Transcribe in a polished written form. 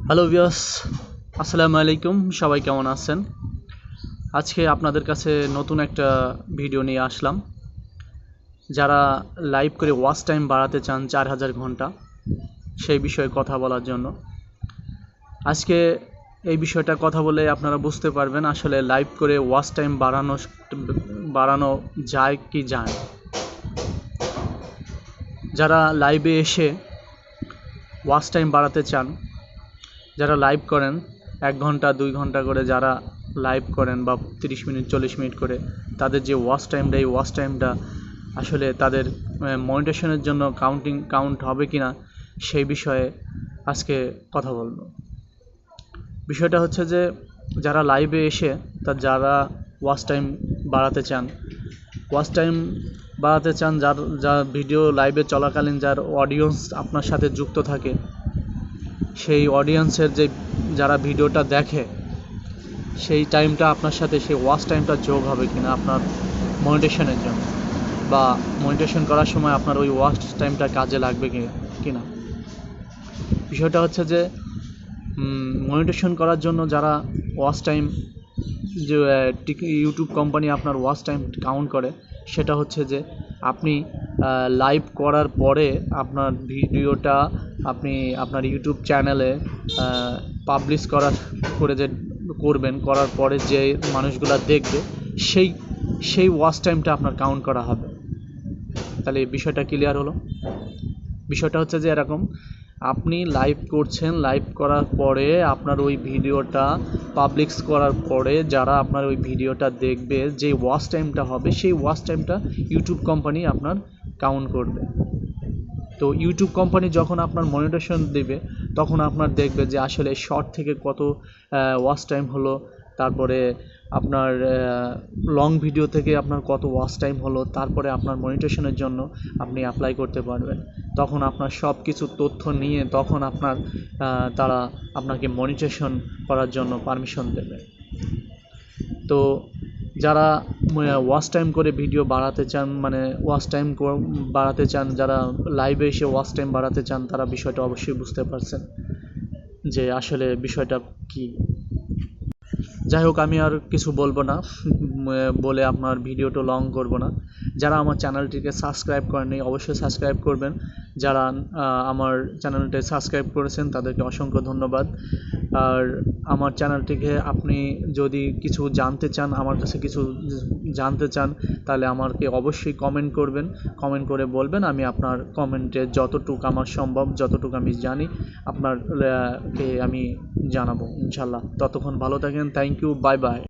Hello viewers, আসসালামু আলাইকুম। সবাই কেমন আছেন? আজকে আপনাদের কাছে নতুন একটা ভিডিও নিয়ে আসলাম। যারা লাইভ করে ওয়াচ টাইম বাড়াতে চান 4000 ঘন্টা, সেই বিষয়ে কথা বলার জন্য। আজকে এই বিষয়টা কথা বলে আপনারা বুঝতে পারবেন আসলে লাইভ করে ওয়াচ টাইম বাড়ানো যায় কি যায় না। যারা লাইভে এসে ওয়াচ টাইম বাড়াতে চান, যারা লাইভ করেন 1 ঘন্টা 2 ঘন্টা করে, যারা লাইভ করেন বা 30 মিনিট 40 মিনিট করে, তাদের যে ওয়াচ টাইমটা, এই ওয়াচ টাইমটা আসলে তাদের মনিটাইজেশনের জন্য কাউন্ট হবে কি না, সেই বিষয়ে আজকে কথা বলবো। বিষয়টা হচ্ছে যে যারা লাইভে এসে যারা ওয়াচ টাইম বাড়াতে চান, যার ভিডিও লাইভে চলাকালীন যার অডিয়েন্স আপনার সাথে যুক্ত থাকে, সেই অডিয়েন্সের যারা ভিডিওটা দেখে, সেই টাইমটা আপনার সাথে সেই ওয়াচ টাইমটা যোগ হবে কিনা আপনার মনিটাইজেশনের জন্য, বা মনিটাইজেশন করার সময় আপনার ওই ওয়াচ টাইমটা কাজে লাগবে কিনা। বিষয়টা হচ্ছে যে মনিটাইজেশন করার জন্য যারা ওয়াচ টাইম, যে ইউটিউব কোম্পানি আপনার ওয়াচ টাইম কাউন্ট করে, সেটা হচ্ছে যে আপনি লাইভ করার পরে আপনার ভিডিওটা আপনি আপনার ইউটিউব চ্যানেলে পাবলিশ করার পরে যে মানুষগুলো দেখবে, সেই ওয়াচ টাইমটা আপনার কাউন্ট করা হবে। তাহলে এই বিষয়টা ক্লিয়ার হলো। বিষয়টা হচ্ছে যে এরকম, আপনি লাইভ করছেন, লাইভ করার পরে আপনার ওই ভিডিওটা পাবলিশ করার পরে যারা আপনার ওই ভিডিওটা দেখবে, যে ওয়াচ টাইমটা হবে, সেই ওয়াচ টাইমটা ইউটিউব কোম্পানি আপনার কাউন্ট করবে। তো ইউটিউব কোম্পানি যখন আপনার মনিটাইজেশন দেবে, তখন আপনার দেখবে যে আসলে শর্ট থেকে কত ওয়াচ টাইম হলো, তারপরে আপনার লং ভিডিও থেকে আপনার কত ওয়াচ টাইম হলো, তারপরে আপনার মনিটাইজেশনের জন্য আপনি অ্যাপ্লাই করতে পারবেন। তখন আপনার সব কিছু তথ্য নিয়ে তখন তারা আপনাকে মনিটাইজেশন করার জন্য পারমিশন দেবে। তো যারা ওয়াচ টাইম করে ভিডিও বাড়াতে চান, যারা লাইভে এসে ওয়াচ টাইম বাড়াতে চান, তারা বিষয়টা অবশ্যই বুঝতে পারছেন যে আসলে বিষয়টা কি। যাই হোক, আমি আর কিছু বলবো না, বলে আপনার ভিডিওটা লং করব না। যারা আমার চ্যানেলটিকে সাবস্ক্রাইব করেননি, অবশ্যই সাবস্ক্রাইব করবেন। যারা আমার চ্যানেলটি সাবস্ক্রাইব করেছেন, তাদেরকে অসংখ্য ধন্যবাদ। আর আমার চ্যানেলটিকে আপনি যদি কিছু জানতে চান, আমার কাছে কিছু জানতে চান, তাহলে আমাকে অবশ্যই কমেন্ট করবেন। কমেন্ট করে বলবেন, আমি আপনার কমেন্টে যতটুকু আমার সম্ভব, যতটুকু আমি জানি, আপনারকে আমি জানাবো ইনশাল্লাহ। ততক্ষণ ভালো থাকেন। Thank you, bye by.